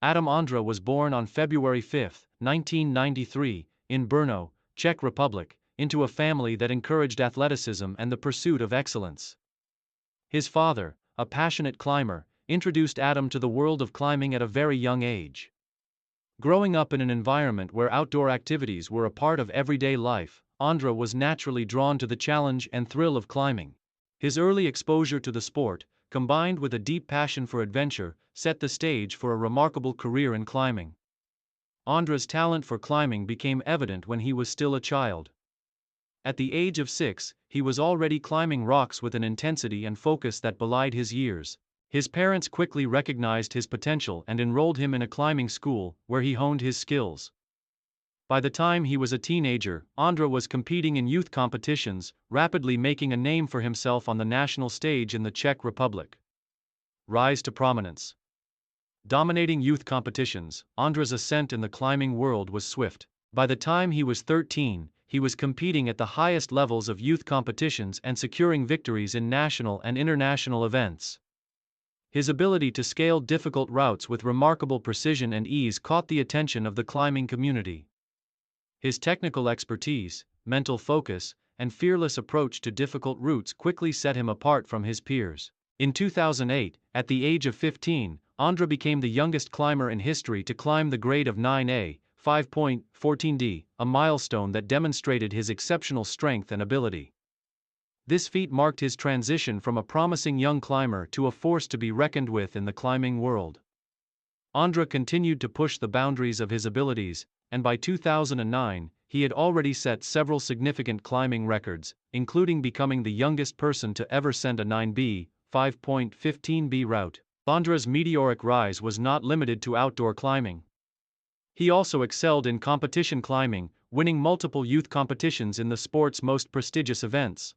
Adam Ondra was born on February 5, 1993, in Brno, Czech Republic, into a family that encouraged athleticism and the pursuit of excellence. His father, a passionate climber, introduced Adam to the world of climbing at a very young age. Growing up in an environment where outdoor activities were a part of everyday life, Ondra was naturally drawn to the challenge and thrill of climbing. His early exposure to the sport, combined with a deep passion for adventure, set the stage for a remarkable career in climbing. Ondra's talent for climbing became evident when he was still a child. At the age of 6, he was already climbing rocks with an intensity and focus that belied his years. His parents quickly recognized his potential and enrolled him in a climbing school, where he honed his skills. By the time he was a teenager, Ondra was competing in youth competitions, rapidly making a name for himself on the national stage in the Czech Republic. Rise to prominence. Dominating youth competitions, Ondra's ascent in the climbing world was swift. By the time he was 13, he was competing at the highest levels of youth competitions and securing victories in national and international events. His ability to scale difficult routes with remarkable precision and ease caught the attention of the climbing community. His technical expertise, mental focus, and fearless approach to difficult routes quickly set him apart from his peers. In 2008, at the age of 15, Ondra became the youngest climber in history to climb the grade of 9A, 5.14d, a milestone that demonstrated his exceptional strength and ability. This feat marked his transition from a promising young climber to a force to be reckoned with in the climbing world. Ondra continued to push the boundaries of his abilities, and by 2009, he had already set several significant climbing records, including becoming the youngest person to ever send a 9B, 5.15b route. Ondra's meteoric rise was not limited to outdoor climbing. He also excelled in competition climbing, winning multiple youth competitions in the sport's most prestigious events.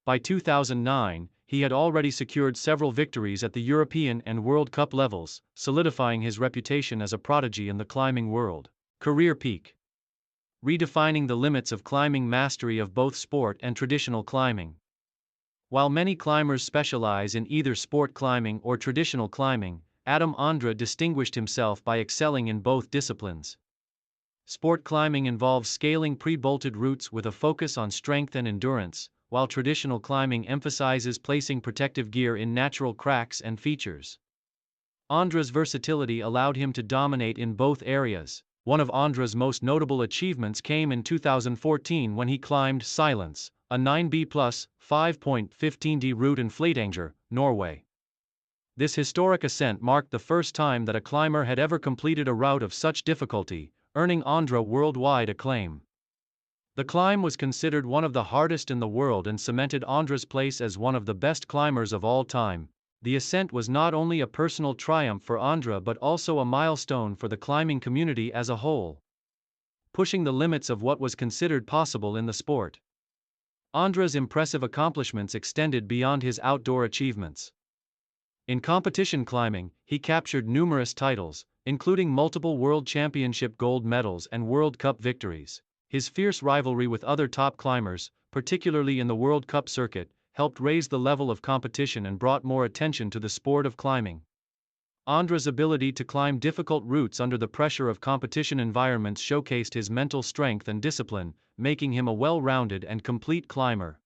By 2009, he had already secured several victories at the European and World Cup levels, solidifying his reputation as a prodigy in the climbing world. Career peak. Redefining the limits of climbing mastery of both sport and traditional climbing. While many climbers specialize in either sport climbing or traditional climbing, Adam Ondra distinguished himself by excelling in both disciplines. Sport climbing involves scaling pre-bolted routes with a focus on strength and endurance, while traditional climbing emphasizes placing protective gear in natural cracks and features. Ondra's versatility allowed him to dominate in both areas. One of Ondra's most notable achievements came in 2014 when he climbed Silence, a 9B plus 5.15d route in Flatanger, Norway. This historic ascent marked the first time that a climber had ever completed a route of such difficulty, earning Ondra worldwide acclaim. The climb was considered one of the hardest in the world and cemented Ondra's place as one of the best climbers of all time. The ascent was not only a personal triumph for Ondra but also a milestone for the climbing community as a whole, pushing the limits of what was considered possible in the sport. Ondra's impressive accomplishments extended beyond his outdoor achievements. In competition climbing, he captured numerous titles, including multiple World Championship gold medals and World Cup victories. His fierce rivalry with other top climbers, particularly in the World Cup circuit, helped raise the level of competition and brought more attention to the sport of climbing. Ondra's ability to climb difficult routes under the pressure of competition environments showcased his mental strength and discipline, making him a well-rounded and complete climber.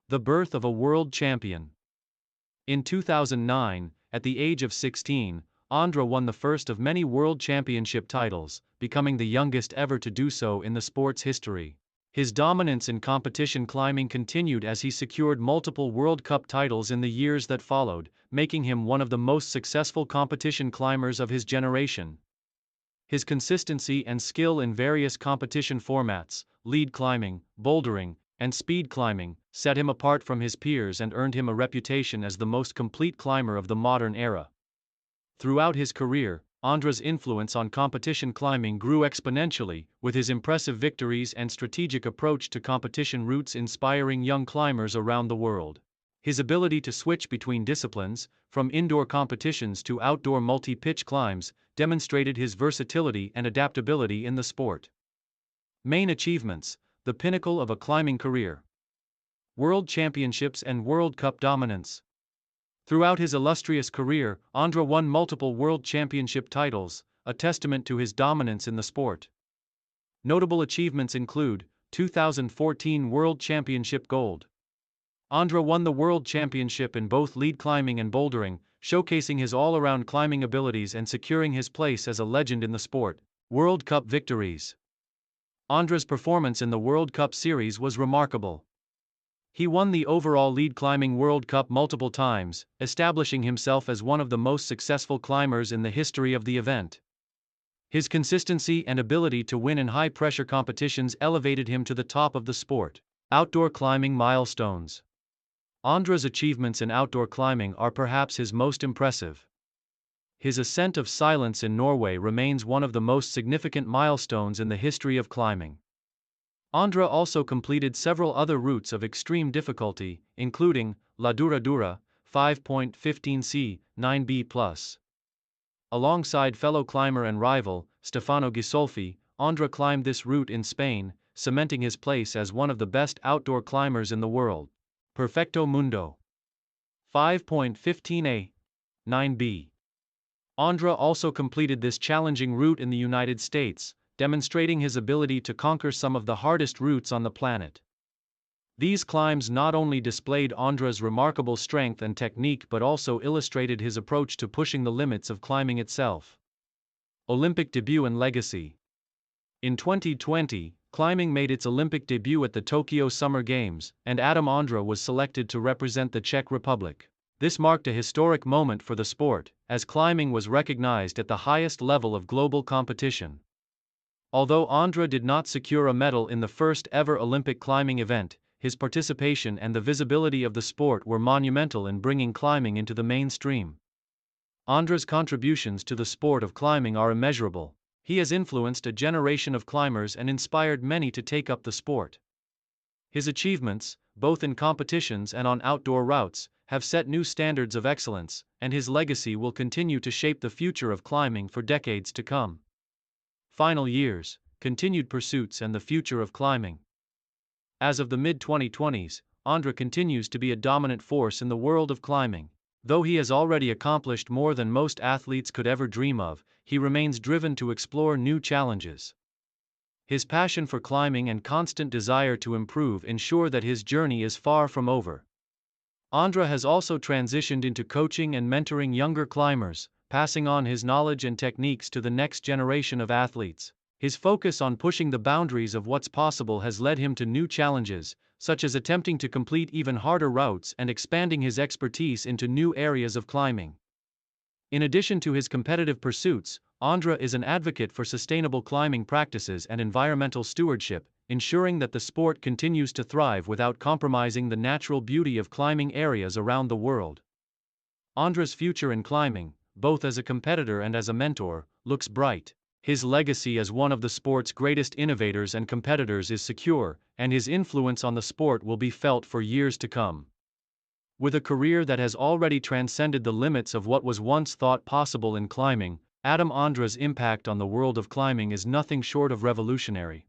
The birth of a world champion. In 2009, at the age of 16, Ondra won the first of many World Championship titles, becoming the youngest ever to do so in the sport's history. His dominance in competition climbing continued as he secured multiple World Cup titles in the years that followed, making him one of the most successful competition climbers of his generation. His consistency and skill in various competition formats, lead climbing, bouldering, and speed climbing, set him apart from his peers and earned him a reputation as the most complete climber of the modern era. Throughout his career, Ondra's influence on competition climbing grew exponentially, with his impressive victories and strategic approach to competition routes inspiring young climbers around the world. His ability to switch between disciplines, from indoor competitions to outdoor multi-pitch climbs, demonstrated his versatility and adaptability in the sport. Main achievements: the pinnacle of a climbing career. World Championships and World Cup dominance. Throughout his illustrious career, Ondra won multiple world championship titles, a testament to his dominance in the sport. Notable achievements include 2014 World Championship Gold. Ondra won the World Championship in both lead climbing and bouldering, showcasing his all-around climbing abilities and securing his place as a legend in the sport. World Cup victories. Ondra's performance in the World Cup Series was remarkable. He won the overall lead climbing World Cup multiple times, establishing himself as one of the most successful climbers in the history of the event. His consistency and ability to win in high-pressure competitions elevated him to the top of the sport. Outdoor climbing milestones. Ondra's achievements in outdoor climbing are perhaps his most impressive. His ascent of silence in Norway remains one of the most significant milestones in the history of climbing. Ondra also completed several other routes of extreme difficulty, including La Dura Dura, 5.15c, 9b+. Alongside fellow climber and rival, Stefano Ghisolfi, Ondra climbed this route in Spain, cementing his place as one of the best outdoor climbers in the world. Perfecto Mundo. 5.15a, 9b. Ondra also completed this challenging route in the United States, demonstrating his ability to conquer some of the hardest routes on the planet. These climbs not only displayed Ondra's remarkable strength and technique but also illustrated his approach to pushing the limits of climbing itself. Olympic debut and legacy. In 2020, climbing made its Olympic debut at the Tokyo Summer Games, and Adam Ondra was selected to represent the Czech Republic. This marked a historic moment for the sport, as climbing was recognized at the highest level of global competition. Although Ondra did not secure a medal in the first ever Olympic climbing event, his participation and the visibility of the sport were monumental in bringing climbing into the mainstream. Ondra's contributions to the sport of climbing are immeasurable. He has influenced a generation of climbers and inspired many to take up the sport. His achievements, both in competitions and on outdoor routes, have set new standards of excellence, and his legacy will continue to shape the future of climbing for decades to come. Final years, continued pursuits and the future of climbing. As of the mid-2020s, Ondra continues to be a dominant force in the world of climbing. Though he has already accomplished more than most athletes could ever dream of, he remains driven to explore new challenges. His passion for climbing and constant desire to improve ensure that his journey is far from over. Ondra has also transitioned into coaching and mentoring younger climbers, passing on his knowledge and techniques to the next generation of athletes. His focus on pushing the boundaries of what's possible has led him to new challenges, such as attempting to complete even harder routes and expanding his expertise into new areas of climbing. In addition to his competitive pursuits, Ondra is an advocate for sustainable climbing practices and environmental stewardship, ensuring that the sport continues to thrive without compromising the natural beauty of climbing areas around the world. Ondra's future in climbing, both as a competitor and as a mentor, looks bright. His legacy as one of the sport's greatest innovators and competitors is secure, and his influence on the sport will be felt for years to come. With a career that has already transcended the limits of what was once thought possible in climbing, Adam Ondra's impact on the world of climbing is nothing short of revolutionary.